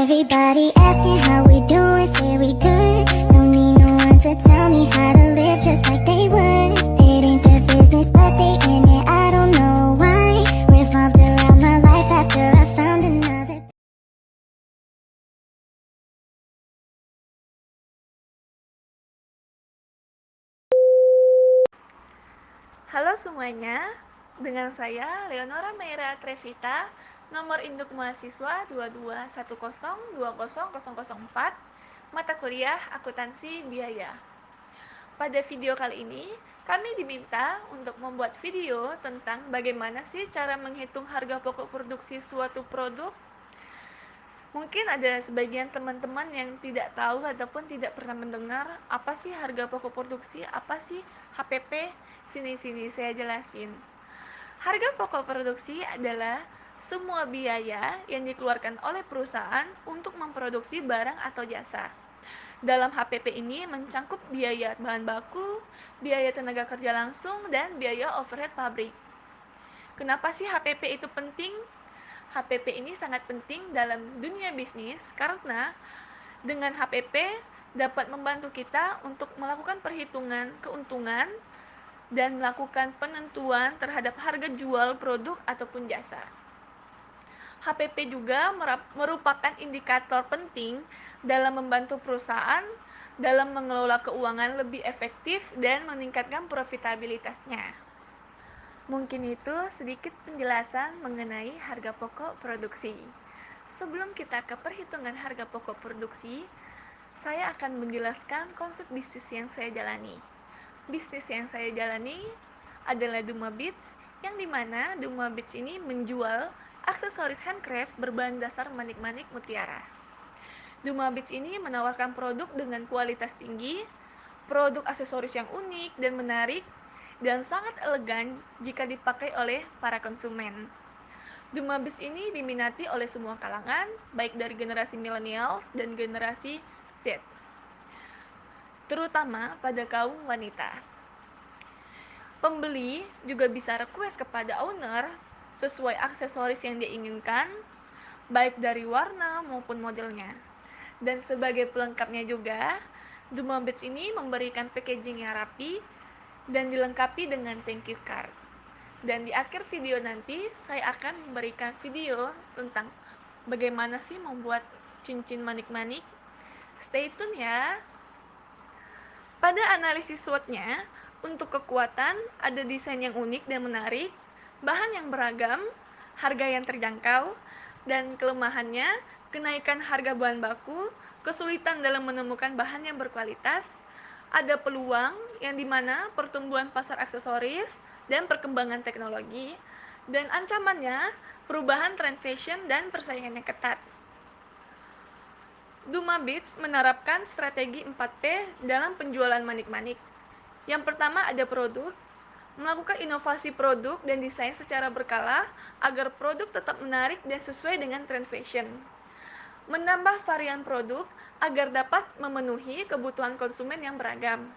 Everybody asking how we doing, say we good. Don't need no one to tell me how to live just like they would. It ain't their business, but they in it, I don't know why. Revolved around my life after I found another. Halo semuanya, dengan saya Leonora Meira Trevita, nomor induk mahasiswa 2210200004, mata kuliah akuntansi biaya. Pada video kali ini, kami diminta untuk membuat video tentang bagaimana sih cara menghitung harga pokok produksi suatu produk. Mungkin ada sebagian teman-teman yang tidak tahu ataupun tidak pernah mendengar apa sih harga pokok produksi, apa sih HPP. Sini saya jelasin. Harga pokok produksi adalah semua biaya yang dikeluarkan oleh perusahaan untuk memproduksi barang atau jasa. Dalam HPP ini mencangkup biaya bahan baku, biaya tenaga kerja langsung, dan biaya overhead pabrik. Kenapa sih HPP itu penting? HPP ini sangat penting dalam dunia bisnis karena dengan HPP dapat membantu kita untuk melakukan perhitungan keuntungan dan melakukan penentuan terhadap harga jual produk ataupun jasa. HPP juga merupakan indikator penting dalam membantu perusahaan dalam mengelola keuangan lebih efektif dan meningkatkan profitabilitasnya. Mungkin itu sedikit penjelasan mengenai harga pokok produksi. Sebelum kita ke perhitungan harga pokok produksi, saya akan menjelaskan konsep bisnis yang saya jalani. Bisnis yang saya jalani adalah Duma Beads, yang dimana Duma Beads ini menjual aksesoris handcraft berbahan dasar manik-manik mutiara. Duma Beads ini menawarkan produk dengan kualitas tinggi, produk aksesoris yang unik dan menarik, dan sangat elegan jika dipakai oleh para konsumen. Duma Beads ini diminati oleh semua kalangan, baik dari generasi millennials dan generasi Z, terutama pada kaum wanita. Pembeli juga bisa request kepada owner sesuai aksesoris yang dia inginkan, baik dari warna maupun modelnya. Dan sebagai pelengkapnya juga, Duma Beads ini memberikan packaging yang rapi dan dilengkapi dengan thank you card. Dan di akhir video nanti, saya akan memberikan video tentang bagaimana sih membuat cincin manik-manik. Stay tune ya! Pada analisis SWOT-nya, untuk kekuatan ada desain yang unik dan menarik, bahan yang beragam, harga yang terjangkau, dan kelemahannya, kenaikan harga bahan baku, kesulitan dalam menemukan bahan yang berkualitas, ada peluang yang dimana pertumbuhan pasar aksesoris dan perkembangan teknologi, dan ancamannya perubahan tren fashion dan persaingan yang ketat. Duma Beads menerapkan strategi 4P dalam penjualan manik-manik. Yang pertama ada produk, melakukan inovasi produk dan desain secara berkala agar produk tetap menarik dan sesuai dengan tren fashion. Menambah varian produk agar dapat memenuhi kebutuhan konsumen yang beragam.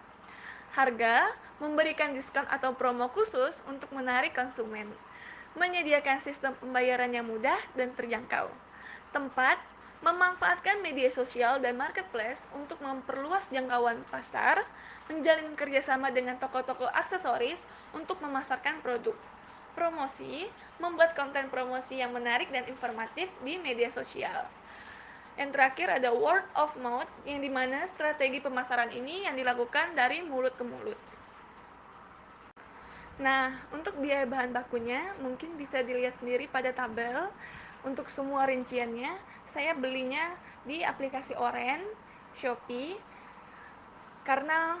Harga, memberikan diskon atau promo khusus untuk menarik konsumen. Menyediakan sistem pembayaran yang mudah dan terjangkau. Tempat, memanfaatkan media sosial dan marketplace untuk memperluas jangkauan pasar, menjalin kerjasama dengan toko-toko aksesoris untuk memasarkan produk. Promosi, membuat konten promosi yang menarik dan informatif di media sosial. Yang terakhir ada word of mouth, yang dimana strategi pemasaran ini yang dilakukan dari mulut ke mulut. Nah, untuk biaya bahan bakunya mungkin bisa dilihat sendiri pada tabel. Untuk semua rinciannya, saya belinya di aplikasi Oren, Shopee, karena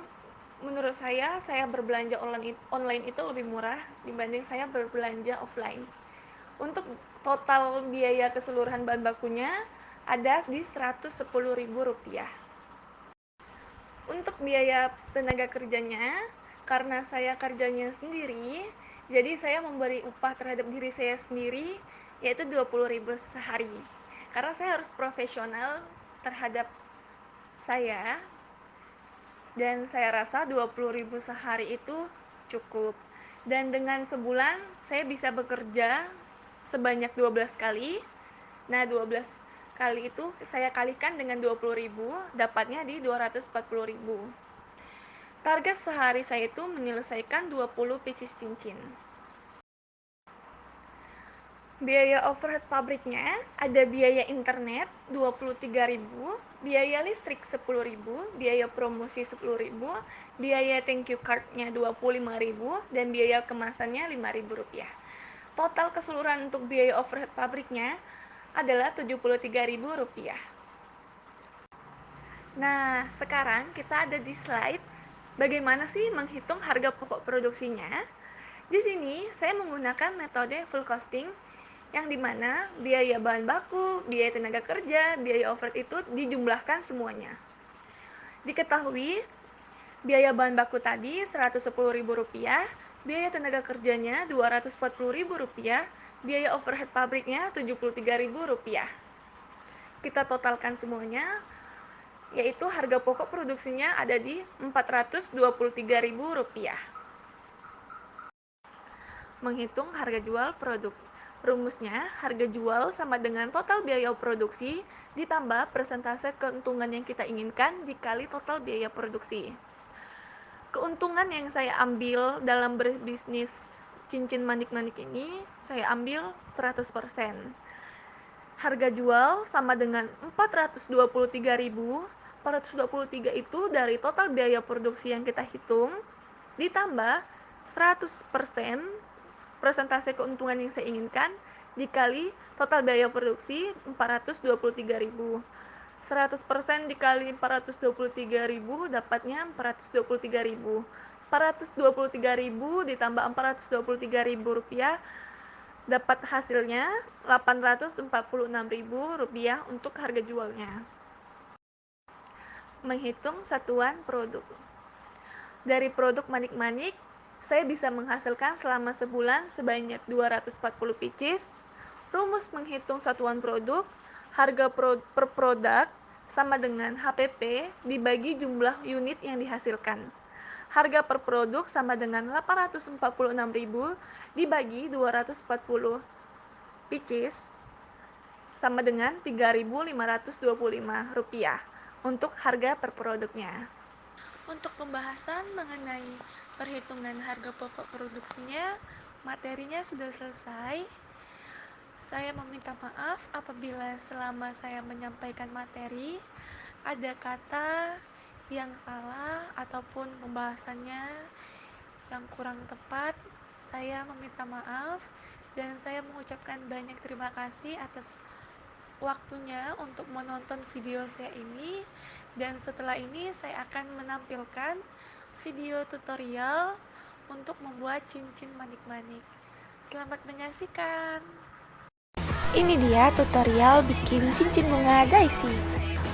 menurut saya berbelanja online itu lebih murah dibanding saya berbelanja offline. Untuk total biaya keseluruhan bahan bakunya ada di Rp110.000. Untuk biaya tenaga kerjanya, karena saya kerjanya sendiri, jadi saya memberi upah terhadap diri saya sendiri, yaitu 20.000 sehari. Karena saya harus profesional terhadap saya, dan saya rasa 20.000 sehari itu cukup. Dan dengan sebulan, saya bisa bekerja sebanyak 12 kali. Nah, 12 kali itu saya kalikan dengan 20.000, dapatnya di 240.000. Target sehari saya itu menyelesaikan 20 pieces cincin. Biaya overhead pabriknya ada biaya internet 23.000, biaya listrik 10.000, biaya promosi 10.000, biaya thank you card-nya 25.000, dan biaya kemasannya Rp5.000. Total keseluruhan untuk biaya overhead pabriknya adalah Rp73.000. Nah, sekarang kita ada di slide bagaimana sih menghitung harga pokok produksinya. Di sini saya menggunakan metode full costing yang dimana biaya bahan baku, biaya tenaga kerja, biaya overhead itu dijumlahkan semuanya. Diketahui biaya bahan baku tadi Rp110.000, biaya tenaga kerjanya Rp240.000, biaya overhead pabriknya Rp73.000. Kita totalkan semuanya, yaitu harga pokok produksinya ada di Rp423.000. Menghitung harga jual produk. Rumusnya, harga jual sama dengan total biaya produksi ditambah persentase keuntungan yang kita inginkan dikali total biaya produksi. Keuntungan yang saya ambil dalam berbisnis cincin manik-manik ini, saya ambil 100%. Harga jual sama dengan 423.000. 423 itu dari total biaya produksi yang kita hitung ditambah 100% persentase keuntungan yang saya inginkan dikali total biaya produksi 423.000. 100% dikali 423.000 dapatnya 423.000. 423.000 ditambah Rp423.000 dapat hasilnya Rp846.000 untuk harga jualnya. Menghitung satuan produk. Dari produk manik-manik, saya bisa menghasilkan selama sebulan sebanyak 240 pieces. Rumus menghitung satuan produk, harga per produk sama dengan HPP dibagi jumlah unit yang dihasilkan. Harga per produk sama dengan 846.000 dibagi 240 pieces sama dengan Rp3.525 untuk harga per produknya. Untuk pembahasan mengenai perhitungan harga pokok produksinya, materinya sudah selesai. Saya meminta maaf apabila selama saya menyampaikan materi ada kata yang salah ataupun pembahasannya yang kurang tepat. Saya meminta maaf dan saya mengucapkan banyak terima kasih atas waktunya untuk menonton video saya ini, dan setelah ini saya akan menampilkan video tutorial untuk membuat cincin manik-manik. Selamat menyaksikan. Ini dia tutorial bikin cincin bunga daisy.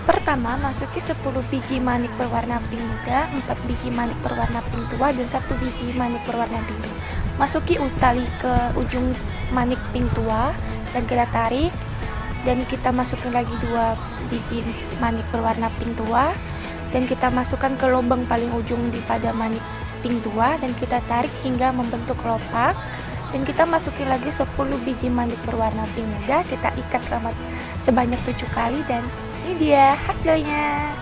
Pertama, masuki 10 biji manik berwarna pink muda, 4 biji manik berwarna pink tua, dan 1 biji manik berwarna biru. Masuki tali ke ujung manik pink tua dan kita tarik, dan kita masukkan lagi 2 biji manik berwarna pink tua dan kita masukkan ke lubang paling ujung di pada manik pink tua dan kita tarik hingga membentuk kelopak, dan kita masukin lagi 10 biji manik berwarna pink muda, kita ikat sebanyak 7 kali, dan ini dia hasilnya.